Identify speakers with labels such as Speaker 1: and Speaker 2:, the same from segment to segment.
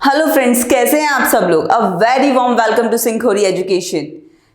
Speaker 1: Hello friends, कैसे हैं आप सब लोग। A very warm welcome to Sinkhori education.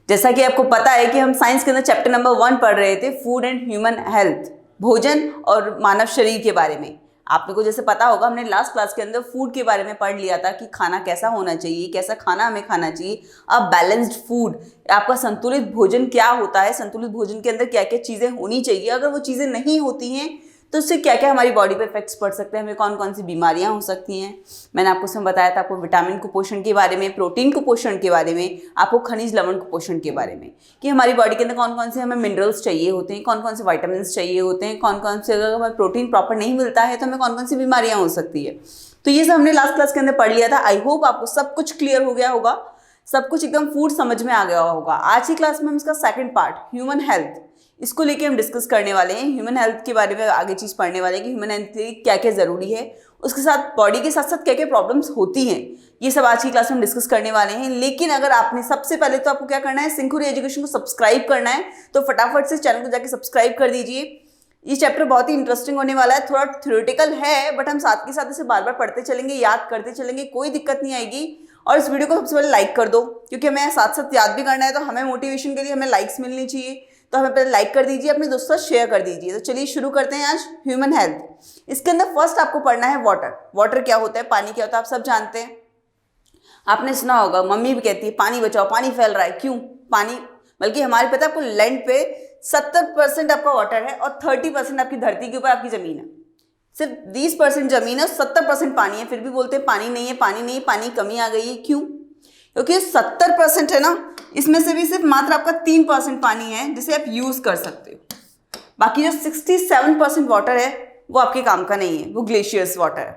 Speaker 1: जैसा कि आपको पता है कि हम साइंस के अंदर चैप्टर नंबर 1 पढ़ रहे थे, फूड एंड ह्यूमन हेल्थ, भोजन और मानव शरीर के बारे में। आप लोगों को जैसे पता होगा, हमने लास्ट क्लास के अंदर फूड के बारे में पढ़ लिया था कि खाना कैसा होना चाहिए, कैसा खाना हमें खाना चाहिए। अब बैलेंस्ड फूड, आपका संतुलित भोजन क्या होता है, संतुलित भोजन के अंदर क्या क्या चीज़ें होनी चाहिए, अगर वो चीज़ें नहीं होती हैं तो उससे क्या क्या हमारी बॉडी पे इफेक्ट्स पड़ सकते हैं, हमें कौन कौन सी बीमारियां हो सकती हैं। मैंने आपको उसमें बताया था, आपको विटामिन कुपोषण के बारे में, प्रोटीन कुपोषण के बारे में, आपको खनिज लवण कुपोषण के बारे में, कि हमारी बॉडी के अंदर कौन कौन से हमें मिनरल्स चाहिए होते हैं, कौन कौन से वाइटामिन चाहिए होते हैं, कौन कौन से, अगर हमें प्रोटीन प्रॉपर नहीं मिलता है तो हमें कौन कौन सी बीमारियां हो सकती है। तो ये सब हमने लास्ट क्लास के अंदर पढ़ लिया था। आई होप आपको सब कुछ क्लियर हो गया होगा, सब कुछ एकदम फूड समझ में आ गया होगा। आज की क्लास में हम इसका सेकंड पार्ट ह्यूमन हेल्थ, इसको लेके हम डिस्कस करने वाले हैं। ह्यूमन हेल्थ के बारे में आगे चीज़ पढ़ने वाले हैं कि ह्यूमन हेल्थ के लिए क्या क्या ज़रूरी है, उसके साथ बॉडी के साथ साथ क्या क्या प्रॉब्लम्स होती हैं, ये सब आज की क्लास में हम डिस्कस करने वाले हैं। लेकिन अगर आपने, सबसे पहले तो आपको क्या करना है, सिंखोरी एजुकेशन को सब्सक्राइब करना है, तो फटाफट से चैनल को जाके सब्सक्राइब कर दीजिए। ये चैप्टर बहुत ही इंटरेस्टिंग होने वाला है, थोड़ा थ्योरेटिकल है बट हम साथ के साथ इसे बार बार पढ़ते चलेंगे, याद करते चलेंगे, कोई दिक्कत नहीं आएगी। और इस वीडियो को सबसे पहले लाइक कर दो, क्योंकि हमें साथ साथ याद भी करना है, तो हमें मोटिवेशन के लिए हमें लाइक्स मिलनी चाहिए। तो हमें पहले लाइक कर दीजिए, अपने दोस्तों से शेयर कर दीजिए। तो चलिए शुरू करते हैं आज ह्यूमन हेल्थ। इसके अंदर फर्स्ट आपको पढ़ना है वाटर। वाटर क्या होता है, पानी क्या होता है, आप सब जानते हैं। आपने सुना होगा, मम्मी भी कहती है पानी बचाओ, पानी फैल रहा है। क्यों पानी, बल्कि हमारे पता है आपको, लैंड पे 70% आपका वाटर है और 30% आपकी धरती के ऊपर आपकी जमीन है। सिर्फ 20% जमीन है और 70% पानी है, फिर भी बोलते हैं पानी नहीं है, पानी नहीं है, पानी कमी आ गई है। क्यों? क्योंकि 70% है ना, इसमें से भी सिर्फ मात्र आपका 3% पानी है जिसे आप यूज कर सकते हो। बाकी जो 67% वाटर है वो आपके काम का नहीं है, वो ग्लेशियर्स वाटर है।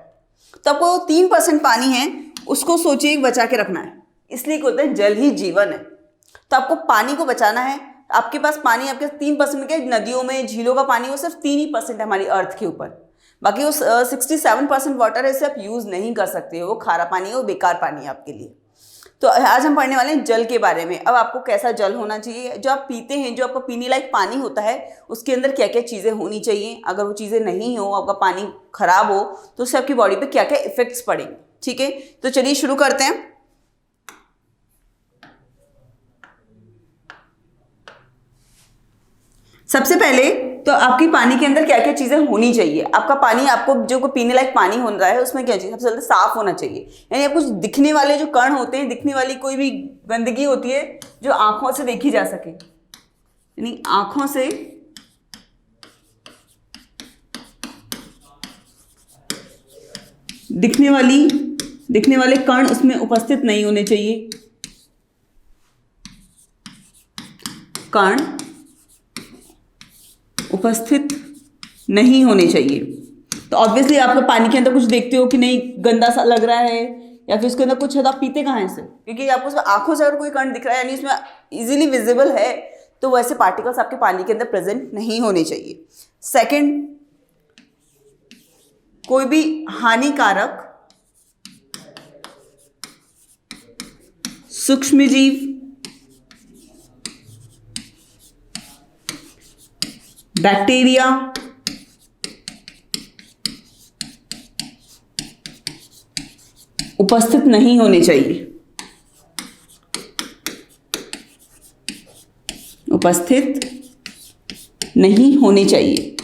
Speaker 1: तो आपको 3% पानी है, उसको सोचिए बचा के रखना है। इसलिए बोलते हैं जल ही जीवन है। तो आपको पानी को बचाना है। आपके पास पानी, आपके 3% के नदियों में, झीलों का पानी, वो सिर्फ 3% है हमारी अर्थ के ऊपर। बाकी वो 67% वाटर है, इसे आप यूज नहीं कर सकते हो, वो खारा पानी है, वो बेकार पानी है आपके लिए। तो आज हम पढ़ने वाले हैं जल के बारे में। अब आपको कैसा जल होना चाहिए, जो आप पीते हैं, जो आपका पीने लायक पानी होता है, उसके अंदर क्या क्या चीज़ें होनी चाहिए। अगर वो चीज़ें नहीं हो, आपका पानी खराब हो, तो उससे आपकी बॉडी पे क्या क्या इफेक्ट्स पड़ेंगे। ठीक है, तो चलिए शुरू करते हैं। सबसे पहले तो आपकी पानी के अंदर क्या क्या चीज़ें होनी चाहिए। आपका पानी, आपको जो पीने लायक पानी हो रहा है, उसमें क्या चाहिए, सबसे पहले साफ होना चाहिए। यानी आप कुछ दिखने वाले जो कण होते हैं, दिखने वाली कोई भी गंदगी होती है जो आंखों से देखी जा सके, यानी आंखों से दिखने वाले कण उसमें उपस्थित नहीं होने चाहिए। कण उपस्थित नहीं होने चाहिए। तो ऑब्वियसली आपको पानी के अंदर कुछ देखते हो कि नहीं, गंदा सा लग रहा है या फिर उसके अंदर कुछ है, तो आप पीते कहाँ हैं इसे, क्योंकि आपको उसमें आंखों से अगर कोई कण दिख रहा है, यानी इसमें इजीली विजिबल है, तो वैसे पार्टिकल्स आपके पानी के अंदर प्रेजेंट नहीं होने चाहिए। सेकंड, कोई भी हानिकारक सूक्ष्मजीव, बैक्टीरिया, उपस्थित नहीं होने चाहिए। उपस्थित नहीं होने चाहिए।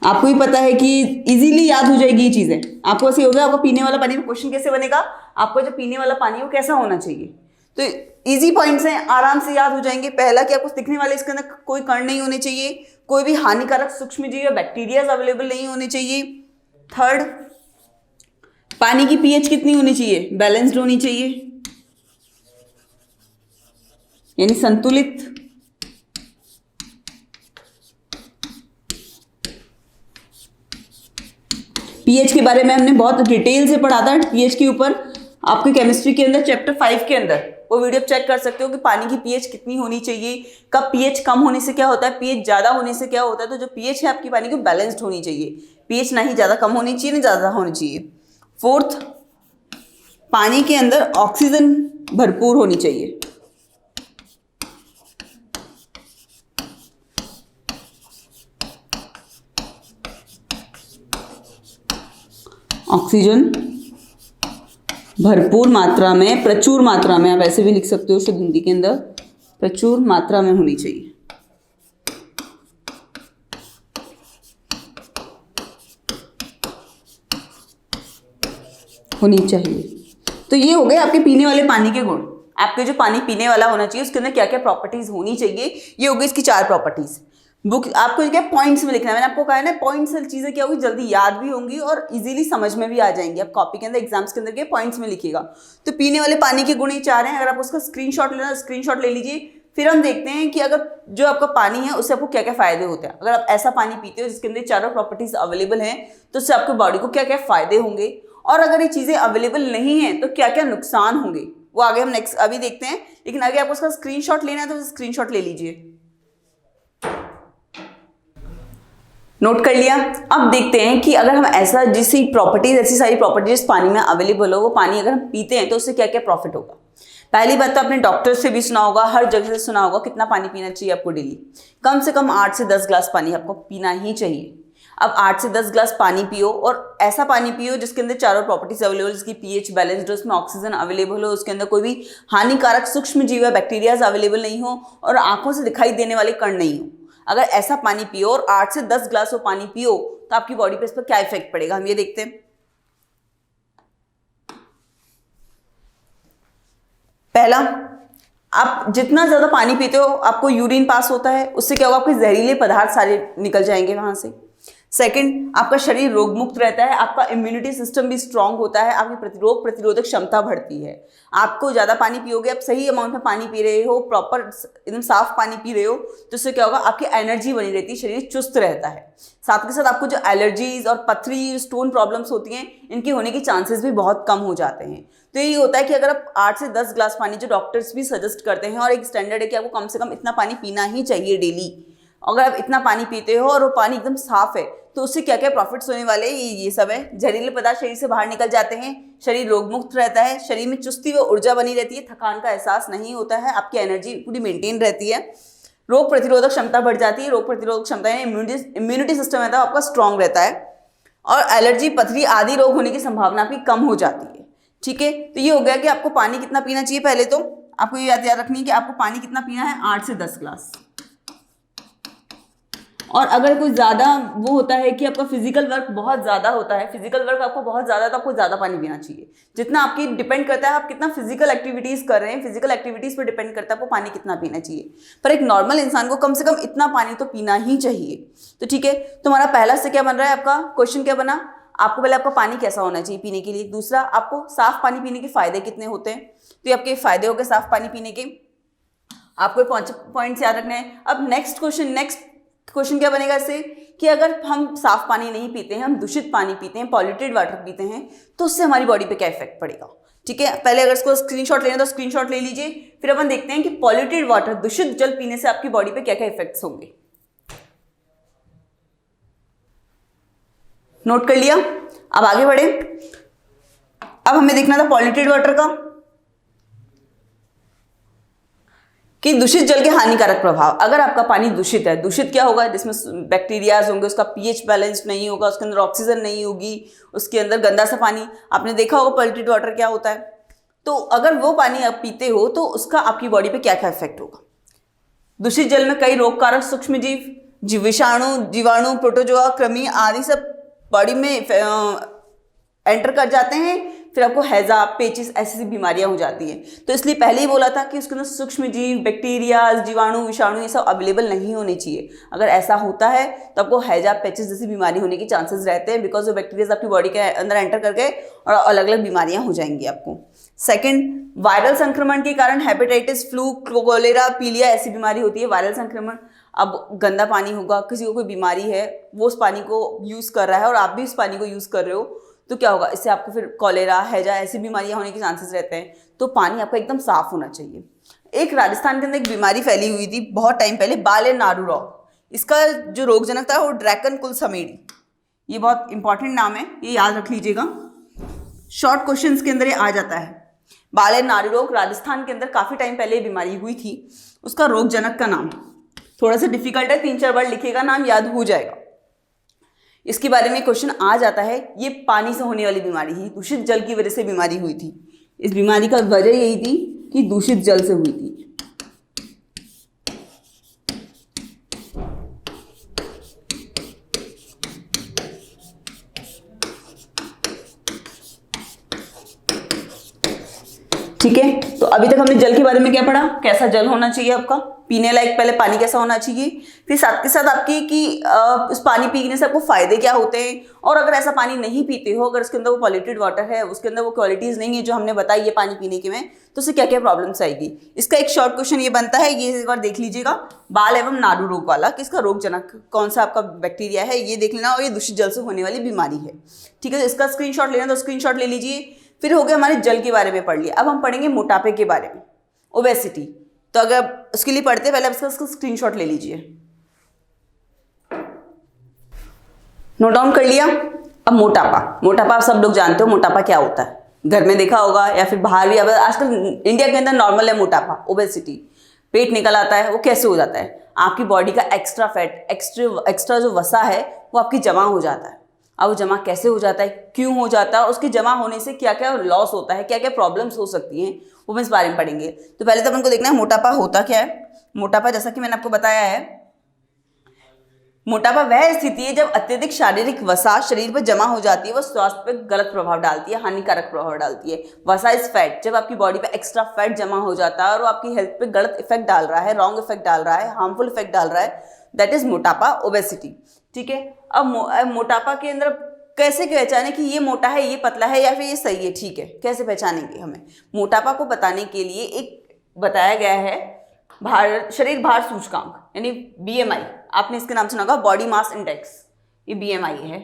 Speaker 1: आपको भी पता है कि इजीली याद हो जाएगी ये चीजें। आपको ऐसे हो गया, आपको पीने वाला पानी में क्वेश्चन कैसे बनेगा, आपको जो पीने वाला पानी है वो कैसा होना चाहिए। तो इजी पॉइंट्स हैं, आराम से याद हो जाएंगे। पहला कि आपको दिखने वाले, इसके अंदर कोई कण नहीं होने चाहिए, कोई भी हानिकारक सूक्ष्मजीव या बैक्टीरिया अवेलेबल नहीं होने चाहिए। थर्ड, पानी की पीएच कितनी होनी चाहिए, बैलेंस्ड होनी चाहिए, यानी संतुलित। पीएच के बारे में हमने बहुत डिटेल से पढ़ा था, पीएच के ऊपर आपके केमिस्ट्री के अंदर चैप्टर 5 के अंदर, वो वीडियो चेक कर सकते हो कि पानी की पीएच कितनी होनी चाहिए, कब पीएच कम होने से क्या होता है, पीएच ज्यादा होने से क्या होता है। तो जो पीएच है आपकी पानी की बैलेंस्ड होनी चाहिए, पीएच ना ही ज्यादा कम होनी चाहिए ना ज्यादा होनी चाहिए। फोर्थ, पानी के अंदर ऑक्सीजन भरपूर होनी चाहिए। ऑक्सीजन भरपूर मात्रा में, प्रचुर मात्रा में, आप ऐसे भी लिख सकते हो शुद्ध हिंदी के अंदर, प्रचुर मात्रा में होनी चाहिए। होनी चाहिए। तो ये हो गए आपके पीने वाले पानी के गुण। आपके जो पानी पीने वाला होना चाहिए उसके अंदर क्या क्या प्रॉपर्टीज होनी चाहिए, ये हो गई इसकी 4 प्रॉपर्टीज। बुक आपको क्या पॉइंट्स में लिखना है, मैंने आपको कहा है ना, पॉइंट्स से चीजें क्या होगी, जल्दी याद भी होंगी और इजीली समझ में भी आ जाएंगी। आप कॉपी के अंदर एग्जाम्स के अंदर के पॉइंट्स में लिखिएगा। तो पीने वाले पानी के गुण ही 4 हैं। अगर आप उसका स्क्रीनशॉट लेना, स्क्रीनशॉट ले लीजिए। फिर हम देखते हैं कि अगर जो आपका पानी है उससे आपको क्या क्या फायदे होते हैं। अगर आप ऐसा पानी पीते हो जिसके अंदर 4 प्रॉपर्टीज अवेलेबल हैं तो उससे आपके बॉडी को क्या क्या फायदे होंगे, और अगर ये चीजें अवेलेबल नहीं है तो क्या क्या नुकसान होंगे, वो आगे हम नेक्स्ट अभी देखते हैं। लेकिन आगे आपको उसका स्क्रीनशॉट लेना है तो स्क्रीनशॉट ले लीजिए। नोट कर लिया। अब देखते हैं कि अगर हम ऐसा जैसी प्रॉपर्टीज, ऐसी सारी प्रॉपर्टीज पानी में अवेलेबल हो, वो पानी अगर हम पीते हैं तो उससे क्या क्या प्रॉफिट होगा। पहली बात तो आपने डॉक्टर से भी सुना होगा, हर जगह से सुना होगा, कितना पानी पीना चाहिए आपको डेली। कम से कम 8 से 10 ग्लास पानी आपको पीना ही चाहिए। अब 8 से 10 ग्लास पानी पियो, और ऐसा पानी पियो जिसके अंदर 4 प्रॉपर्टीज अवेलेबल, जिसकी पीएच बैलेंस्ड हो, उसमें ऑक्सीजन अवेलेबल हो, उसके अंदर कोई भी हानिकारक सूक्ष्म जीव या बैक्टीरियाज अवेलेबल नहीं हो, और आंखों से दिखाई देने वाले कण नहीं हो। अगर ऐसा पानी पियो और 8 से 10 ग्लास वो पानी पियो तो आपकी बॉडी पे इस पर क्या इफेक्ट पड़ेगा, हम ये देखते हैं। पहला, आप जितना ज्यादा पानी पीते हो आपको यूरिन पास होता है, उससे क्या होगा, आपके जहरीले पदार्थ सारे निकल जाएंगे वहां से। सेकंड, आपका शरीर रोग मुक्त रहता है, आपका इम्यूनिटी सिस्टम भी स्ट्रांग होता है, आपकी रोग प्रतिरोधक क्षमता बढ़ती है। आपको ज़्यादा पानी पियोगे, आप सही अमाउंट में पानी पी रहे हो, प्रॉपर एकदम साफ पानी पी रहे हो, तो इससे क्या होगा, आपकी एनर्जी बनी रहती है, शरीर चुस्त रहता है। साथ के साथ आपको जो एलर्जीज और पथरी, स्टोन प्रॉब्लम्स होती हैं, इनकी होने के चांसेस भी बहुत कम हो जाते हैं। तो यही होता है कि अगर आप 8 से 10 ग्लास पानी, जो डॉक्टर्स भी सजेस्ट करते हैं, और एक स्टैंडर्ड है कि आपको कम से कम इतना पानी पीना ही चाहिए डेली। अगर आप इतना पानी पीते हो और वो पानी एकदम साफ है तो उससे क्या क्या प्रॉफिट्स होने वाले, ये सब है। जहरीले पदार्थ शरीर से बाहर निकल जाते हैं, शरीर रोग मुक्त रहता है, शरीर में चुस्ती व ऊर्जा बनी रहती है, थकान का एहसास नहीं होता है, आपकी एनर्जी पूरी मेंटेन रहती है, रोग प्रतिरोधक क्षमता बढ़ जाती है। रोग प्रतिरोधक क्षमता यानी इम्यूनिटी सिस्टम है आपका स्ट्रांग रहता है, और एलर्जी, पथरी आदि रोग होने की संभावना आपकी कम हो जाती है। ठीक है, तो ये हो गया कि आपको पानी कितना पीना चाहिए। पहले तो आपको ये याद रखनी है कि आपको पानी कितना पीना है, 8 से 10 ग्लास। और अगर कोई ज़्यादा वो होता है कि आपका फिजिकल वर्क बहुत ज़्यादा होता है, फिजिकल वर्क आपको बहुत ज़्यादा, तो आपको ज़्यादा पानी पीना चाहिए। जितना आपकी डिपेंड करता है आप कितना फिजिकल एक्टिविटीज़ कर रहे हैं, फिजिकल एक्टिविटीज़ पर डिपेंड करता है आपको पानी कितना पीना चाहिए। पर एक नॉर्मल इंसान को कम से कम इतना पानी तो पीना ही चाहिए। तो ठीक है, तुम्हारा पहला से क्या बन रहा है, आपका क्वेश्चन क्या बना, आपको पहले आपका पानी कैसा होना चाहिए पीने के लिए। दूसरा, आपको साफ पानी पीने के फायदे कितने होते हैं, तो ये आपके फायदे हो गए साफ पानी पीने के। आपको पॉइंट्स याद रखने हैं। अब नेक्स्ट क्वेश्चन क्या बनेगा इससे, कि अगर हम साफ पानी नहीं पीते हैं, हम दूषित पानी पीते हैं, पॉल्यूटेड वाटर पीते हैं, तो उससे हमारी बॉडी पे क्या इफेक्ट पड़ेगा। ठीक है, पहले अगर इसको स्क्रीनशॉट लेना तो स्क्रीनशॉट ले लीजिए। फिर अपन देखते हैं कि पॉल्यूटेड वाटर, दूषित जल पीने से आपकी बॉडी पे क्या क्या इफेक्ट्स होंगे। नोट कर लिया, अब आगे बढ़े। अब हमें देखना था पॉल्यूटेड वाटर का, कि दूषित जल के हानिकारक प्रभाव। अगर आपका पानी दूषित है, दूषित क्या होगा, जिसमें बैक्टीरियाज होंगे, उसका पीएच बैलेंस नहीं होगा, उसके अंदर ऑक्सीजन नहीं होगी, उसके अंदर गंदा सा पानी, आपने देखा होगा पॉल्यूटेड वाटर क्या होता है। तो अगर वो पानी आप पीते हो तो उसका आपकी बॉडी पे क्या क्या इफेक्ट होगा। दूषित जल में कई रोगकारक सूक्ष्म जीव, विषाणु, जीवाणु, प्रोटोजोआ, कृमि आदि सब बॉडी में एंटर कर जाते हैं। फिर आपको हैजा, पेचिस, ऐसी बीमारियां हो जाती हैं। तो इसलिए पहले ही बोला था कि उसके अंदर सूक्ष्म जीव, बैक्टीरिया, जीवाणु, विषाणु, ये सब अवेलेबल नहीं होने चाहिए। अगर ऐसा होता है तो आपको हैजा, पेचिस जैसी बीमारी होने के चांसेस रहते हैं, बिकॉज वो बैक्टीरिया आपकी बॉडी के अंदर एंटर करके और अलग अलग बीमारियां हो जाएंगी आपको। सेकंड, वायरल संक्रमण के कारण हेपेटाइटिस, फ्लू, कोलेरा, पीलिया ऐसी बीमारी होती है। वायरल संक्रमण, अब गंदा पानी होगा, किसी को कोई बीमारी है, वो उस पानी को यूज़ कर रहा है और आप भी उस पानी को यूज़ कर रहे हो, तो क्या होगा, इससे आपको फिर कॉलेरा, हैजा ऐसी बीमारियां होने के चांसेस रहते हैं। तो पानी आपका एकदम साफ होना चाहिए। एक राजस्थान के अंदर एक बीमारी फैली हुई थी बहुत टाइम पहले, बाले नारू रोग। इसका जो रोगजनक था वो ड्रैकन कुलसमेडी, ये बहुत इंपॉर्टेंट नाम है, ये याद रख लीजिएगा, शॉर्ट क्वेश्चंस के अंदर ये आ जाता है। बाले नारू रोग राजस्थान के अंदर काफी टाइम पहले बीमारी हुई थी। उसका रोगजनक का नाम थोड़ा सा डिफिकल्ट है, 3-4 बार लिखिएगा, नाम याद हो जाएगा। इसके बारे में क्वेश्चन आ जाता है, ये पानी से होने वाली बीमारी ही, दूषित जल की वजह से बीमारी हुई थी। इस बीमारी का वजह यही थी कि दूषित जल से हुई थी। ठीक है, तो अभी तक हमने जल के बारे में क्या पढ़ा, कैसा जल होना चाहिए आपका, पीने लायक पहले पानी कैसा होना चाहिए, फिर साथ के साथ आपकी कि उस पानी पीने से आपको फायदे क्या होते हैं, और अगर ऐसा पानी नहीं पीते हो, अगर उसके अंदर वो पॉल्यूटेड वाटर है, उसके अंदर वो क्वालिटीज नहीं है जो हमने बताई है पानी पीने के में, तो उससे क्या क्या प्रॉब्लम्स आएगी। इसका एक शॉर्ट क्वेश्चन ये बनता है, ये एक बार देख लीजिएगा, बाल एवं नाड़ू रोग वाला, किसका रोगजनक कौन सा आपका बैक्टीरिया है ये देख लेना, और ये दूषित जल से होने वाली बीमारी है। ठीक है, तो इसका स्क्रीनशॉट लेना तो स्क्रीनशॉट ले लीजिए। फिर हो गया हमारे जल के बारे में पढ़ लिया, अब हम पढ़ेंगे मोटापे के बारे में, ओबेसिटी। तो अगर उसके लिए पढ़ते पहले इसका स्क्रीनशॉट ले लीजिए, नोट डाउन कर लिया। अब मोटापा आप सब लोग जानते हो मोटापा क्या होता है, घर में देखा होगा या फिर बाहर भी। अब आजकल इंडिया के अंदर नॉर्मल है मोटापा, ओबेसिटी, पेट निकल आता है। वो कैसे हो जाता है, आपकी बॉडी का एक्स्ट्रा फैट, एक्स्ट्रा जो वसा है वो आपकी जमा हो जाता है। अब वो जमा कैसे हो जाता है, क्यों हो जाता है, उसके जमा होने से क्या क्या लॉस होता है, क्या क्या प्रॉब्लम्स हो सकती हैं, वो हम इस बारे में पढ़ेंगे। तो पहले तो अपन को देखना है मोटापा होता क्या है। मोटापा जैसा कि मैंने आपको बताया है, मोटापा वह स्थिति है जब अत्यधिक शारीरिक वसा शरीर पर जमा हो जाती है, वो स्वास्थ्य पर गलत प्रभाव डालती है, हानिकारक प्रभाव डालती है। वसा इज फैट, जब आपकी बॉडी पे एक्स्ट्रा फैट जमा हो जाता है और वो आपकी हेल्थ पे गलत इफेक्ट डाल रहा है, रॉन्ग इफेक्ट डाल रहा है, हार्मफुल इफेक्ट डाल रहा है, दैट इज मोटापा, ओबेसिटी। ठीक है, अब मोटापा के अंदर कैसे पहचाने कि ये मोटा है, ये पतला है, या फिर ये सही है, ठीक है, कैसे पहचानेंगे हमें। मोटापा को बताने के लिए एक बताया गया है शरीर भार सूचकांक, यानी बीएमआई। आपने इसके नाम सुना होगा, बॉडी मास इंडेक्स। ये बीएमआई है,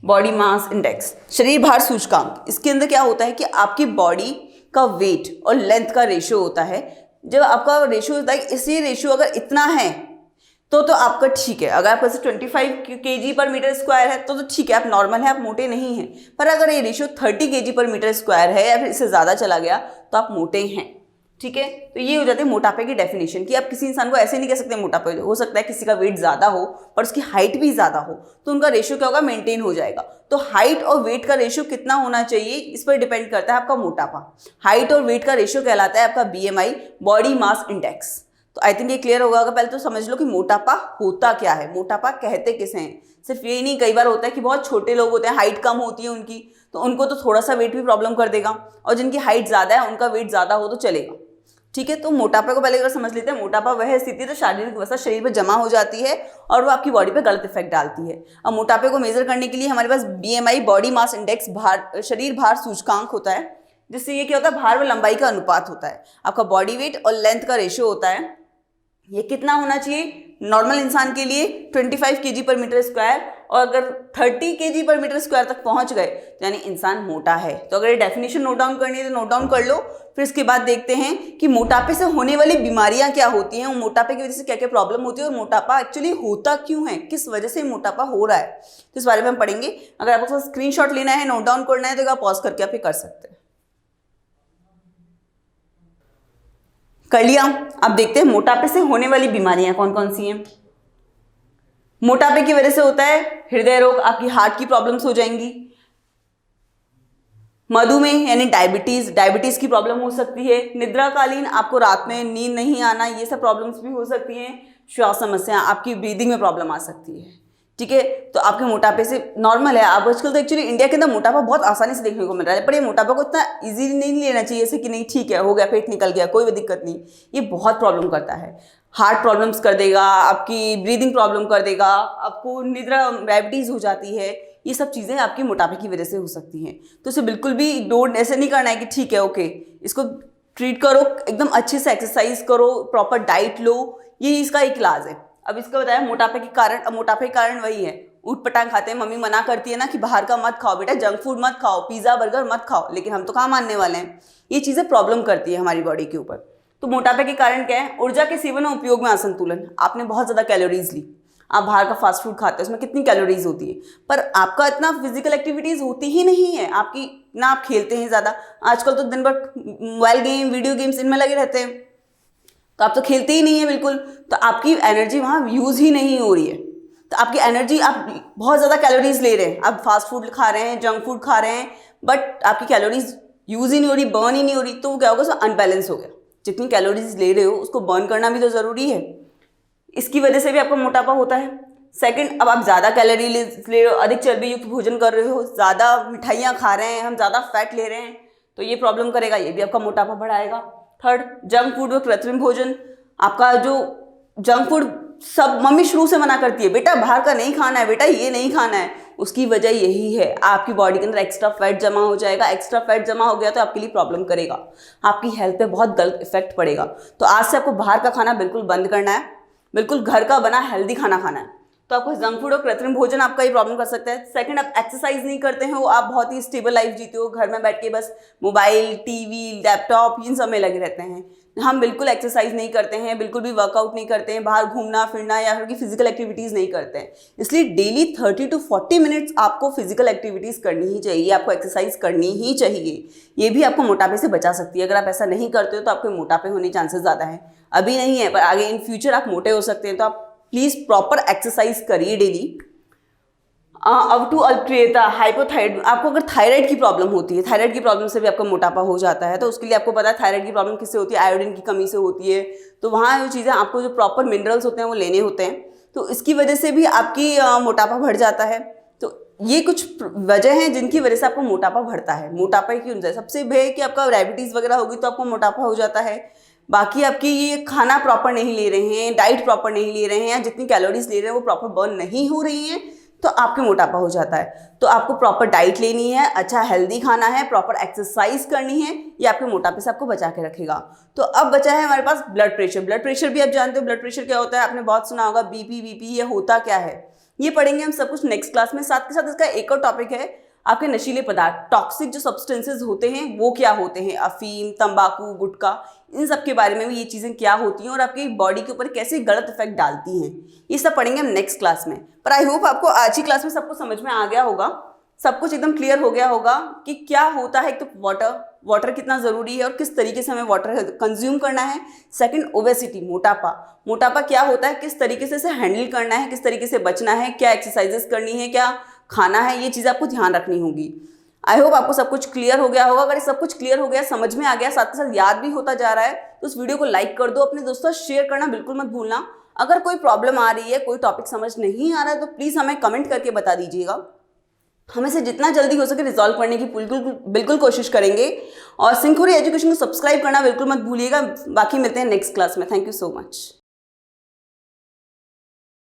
Speaker 1: बॉडी मास इंडेक्स, शरीर भार सूचकांक। इसके अंदर क्या होता है कि आपकी बॉडी का वेट और लेंथ का रेशियो होता है। जब आपका रेशियो होता है, इसी रेशियो अगर इतना है तो आपका ठीक है। अगर आपका 25 kg पर मीटर स्क्वायर है तो ठीक है, आप नॉर्मल है, आप मोटे नहीं हैं। पर अगर ये रेशियो 30 kg पर मीटर स्क्वायर है या फिर इससे ज़्यादा चला गया तो आप मोटे हैं। ठीक है, तो ये हो जाती है मोटापे की डेफिनेशन कि आप किसी इंसान को ऐसे नहीं कह सकते मोटापे। हो सकता है किसी का वेट ज़्यादा हो पर उसकी हाइट भी ज़्यादा हो, तो उनका रेशियो क्या होगा, मेंटेन हो जाएगा। तो हाइट और वेट का रेशियो कितना होना चाहिए, इस पर डिपेंड करता है आपका मोटापा। हाइट और वेट का रेशियो कहलाता है आपका बीएमआई, बॉडी मास इंडेक्स। तो आई थिंक ये क्लियर होगा। अगर पहले तो समझ लो कि मोटापा होता क्या है, मोटापा कहते किसे हैं। सिर्फ ये नहीं, कई बार होता है कि बहुत छोटे लोग होते हैं, हाइट कम होती है उनकी, तो उनको तो थोड़ा सा वेट भी प्रॉब्लम कर देगा, और जिनकी हाइट ज़्यादा है उनका वेट ज़्यादा हो तो चलेगा। ठीक है, तो मोटापा को पहले अगर समझ लेते हैं, मोटापा वह स्थिति है तो शारीरिक वसा शरीर पर जमा हो जाती है और वो आपकी बॉडी पे गलत इफेक्ट डालती है। अब मोटापे को मेजर करने के लिए हमारे पास बीएमआई, बॉडी मास इंडेक्स, शरीर भार सूचकांक होता है, जिससे ये क्या होता है, भार व लंबाई का अनुपात होता है। आपका बॉडी वेट और लेंथ का रेशियो होता है। ये कितना होना चाहिए नॉर्मल इंसान के लिए, 25 kg पर मीटर स्क्वायर, और अगर 30 kg पर मीटर स्क्वायर तक पहुंच गए तो यानी इंसान मोटा है। तो अगर ये डेफिनेशन नोट डाउन करनी है तो नोट डाउन कर लो। फिर इसके बाद देखते हैं कि मोटापे से होने वाली बीमारियां क्या होती हैं, और मोटापे की वजह से क्या क्या प्रॉब्लम होती है, और मोटापा एक्चुअली होता क्यों है, किस वजह से मोटापा हो रहा है, तो इस बारे में हम पढ़ेंगे। अगर आपको स्क्रीनशॉट लेना है, नोट डाउन करना है, तो आप पॉज करके आप ये कर सकते हैं। कर लिया। अब देखते हैं मोटापे से होने वाली बीमारियां कौन कौन सी हैं। मोटापे की वजह से होता है हृदय रोग, आपकी हार्ट की प्रॉब्लम्स हो जाएंगी। मधुमेह यानी डायबिटीज की प्रॉब्लम हो सकती है। निद्राकालीन, आपको रात में नींद नहीं आना, ये सब प्रॉब्लम्स भी हो सकती हैं। श्वास समस्या, आपकी ब्रीदिंग में प्रॉब्लम आ सकती है। ठीक है, तो आपके मोटापे से नॉर्मल है। आप आजकल तो एक्चुअली इंडिया के अंदर मोटापा बहुत आसानी से देखने को मिल रहा है, पर ये मोटापा को इतना इजीली नहीं लेना चाहिए ऐसे कि नहीं ठीक है, हो गया, पेट निकल गया, कोई भी दिक्कत नहीं। ये बहुत प्रॉब्लम करता है, हार्ट प्रॉब्लम्स कर देगा, आपकी ब्रीदिंग प्रॉब्लम कर देगा, आपको निद्रा, डायबिटीज़ हो जाती है। ये सब चीज़ें आपके मोटापे की वजह से हो सकती हैं। तो इसे बिल्कुल भी इग्नोर ऐसे नहीं करना है कि ठीक है ओके, इसको ट्रीट करो, एकदम अच्छे से एक्सरसाइज करो, प्रॉपर डाइट लो, ये इसका एक इलाज है। अब इसका बताया मोटापे के कारण। अब मोटापे के कारण वही है, ऊट पटांग खाते हैं। मम्मी मना करती है ना कि बाहर का मत खाओ बेटा, जंक फूड मत खाओ, पिज़्ज़ा बर्गर मत खाओ, लेकिन हम तो कहाँ मानने वाले हैं। ये चीज़ें प्रॉब्लम करती है हमारी बॉडी के ऊपर। तो मोटापे के कारण क्या है, ऊर्जा के सेवन और उपयोग में असंतुलन। आपने बहुत ज़्यादा कैलोरीज ली, आप बाहर का फास्ट फूड खाते हैं, उसमें कितनी कैलोरीज होती है, पर आपका इतना फिजिकल एक्टिविटीज़ होती ही नहीं है आपकी, ना आप खेलते हैं ज़्यादा। आजकल तो दिन भर मोबाइल गेम, वीडियो गेम्स इनमें लगे रहते हैं, तो आप तो खेलते ही नहीं है बिल्कुल, तो आपकी एनर्जी वहाँ यूज़ ही नहीं हो रही है। तो आपकी एनर्जी, आप बहुत ज़्यादा कैलोरीज ले रहे हैं, आप फास्ट फूड खा रहे हैं, जंक फूड खा रहे हैं, बट आपकी कैलोरीज यूज़ ही नहीं हो रही, बर्न ही नहीं हो रही, तो वो क्या होगा, उसमें अनबैलेंस हो गया। जितनी कैलोरीज ले रहे हो उसको बर्न करना भी तो ज़रूरी है, इसकी वजह से भी आपका मोटापा होता है। सेकंड, अब आप ज़्यादा कैलोरी ले रहे हो, अधिक चर्बी युक्त भोजन कर रहे हो, ज़्यादा मिठाइयाँ खा रहे हैं, हम ज़्यादा फैट ले रहे हैं, तो ये प्रॉब्लम करेगा, ये भी आपका मोटापा बढ़ाएगा। थर्ड, जंक फूड व कृत्रिम भोजन। आपका जो जंक फूड, सब मम्मी शुरू से मना करती है, बेटा बाहर का नहीं खाना है, बेटा ये नहीं खाना है, उसकी वजह यही है, आपकी बॉडी के अंदर एक्स्ट्रा फैट जमा हो जाएगा। एक्स्ट्रा फैट जमा हो गया तो आपके लिए प्रॉब्लम करेगा, आपकी हेल्थ पे बहुत गलत इफेक्ट पड़ेगा। तो आज से आपको बाहर का खाना बिल्कुल बंद करना है, बिल्कुल घर का बना हेल्दी खाना खाना है। तो आपको जंक फूड और कृत्रिम भोजन आपका ये प्रॉब्लम कर सकता है। सेकंड, आप एक्सरसाइज नहीं करते हो, आप बहुत ही स्टेबल लाइफ जीते हो, घर में बैठ के बस मोबाइल, टीवी, लैपटॉप इन सब में लगे रहते हैं। हम बिल्कुल एक्सरसाइज नहीं करते हैं, बिल्कुल भी वर्कआउट नहीं करते हैं, बाहर घूमना फिरना या फिर फिजिकल एक्टिविटीज़ नहीं करते हैं। इसलिए डेली 30 to 40 मिनट्स आपको फिजिकल एक्टिविटीज़ करनी ही चाहिए, आपको एक्सरसाइज करनी ही चाहिए। ये भी आपको मोटापे से बचा सकती है। अगर आप ऐसा नहीं करते हो तो आपके मोटापे होने के चांसेस ज़्यादा हैं। अभी नहीं है, पर आगे इन फ्यूचर आप मोटे हो सकते हैं। तो आप प्लीज़ प्रॉपर एक्सरसाइज करिए डेली। अब टू अल्ट्रेटा हाइपोथायराइड, आपको अगर थायराइड की प्रॉब्लम होती है, थायराइड की प्रॉब्लम से भी आपका मोटापा हो जाता है, तो उसके लिए आपको पता है थायराइड की प्रॉब्लम किससे होती है, आयोडीन की कमी से होती है। तो वहाँ जो चीज़ें आपको जो प्रॉपर मिनरल्स होते हैं वो लेने होते हैं, तो इसकी वजह से भी आपकी मोटापा बढ़ जाता है। तो ये कुछ वजह हैं जिनकी वजह से आपको मोटापा बढ़ता है। मोटापा की वजह सबसे है कि आपका डायबिटीज़ वगैरह होगी तो आपको मोटापा हो जाता है। बाकी आपकी ये खाना प्रॉपर नहीं ले रहे हैं, डाइट प्रॉपर नहीं ले रहे हैं, या जितनी कैलोरीज ले रहे हैं वो प्रॉपर बर्न नहीं हो रही हैं, तो आपके मोटापा हो जाता है। तो आपको प्रॉपर डाइट लेनी है, अच्छा हेल्दी खाना है, प्रॉपर एक्सरसाइज करनी है, ये आपके मोटापे से आपको बचा के रखेगा। तो अब बचा है हमारे पास ब्लड प्रेशर। ब्लड प्रेशर भी आप जानते हो, ब्लड प्रेशर क्या होता है, आपने बहुत सुना होगा, बीपी ये होता क्या है, ये पढ़ेंगे हम सब कुछ नेक्स्ट क्लास में। साथ के साथ इसका एक और टॉपिक है आपके नशीले पदार्थ, टॉक्सिक जो सब्सटेंसेस होते हैं वो क्या होते हैं, अफीम, तंबाकू, गुटखा, इन सब के बारे में भी ये चीज़ें क्या होती हैं और आपकी बॉडी के ऊपर कैसे गलत इफेक्ट डालती हैं, ये सब पढ़ेंगे हम नेक्स्ट क्लास में। पर आई होप आपको आज ही क्लास में सबको समझ में आ गया होगा, सब कुछ एकदम क्लियर हो गया होगा कि क्या होता है। एक तो वाटर कितना ज़रूरी है और किस तरीके से हमें वाटर कंज्यूम करना है। सेकंड, ओबेसिटी, मोटापा क्या होता है, किस तरीके से इसे हैंडल करना है, किस तरीके से बचना है, क्या एक्सरसाइजेस करनी है, क्या खाना है, ये चीज़ आपको ध्यान रखनी होगी। आई होप आपको सब कुछ क्लियर हो गया होगा। अगर सब कुछ क्लियर हो गया, समझ में आ गया, साथ के साथ याद भी होता जा रहा है, तो उस वीडियो को लाइक कर दो, अपने दोस्तों से शेयर करना बिल्कुल मत भूलना। अगर कोई प्रॉब्लम आ रही है, कोई टॉपिक समझ नहीं आ रहा है, तो प्लीज़ हमें कमेंट करके बता दीजिएगा। हम इसे जितना जल्दी हो सके रिजॉल्व करने की बिल्कुल कोशिश करेंगे। और सिंखोरी एजुकेशन को सब्सक्राइब करना बिल्कुल मत भूलिएगा। बाकी मिलते हैं नेक्स्ट क्लास में। Thank you so much.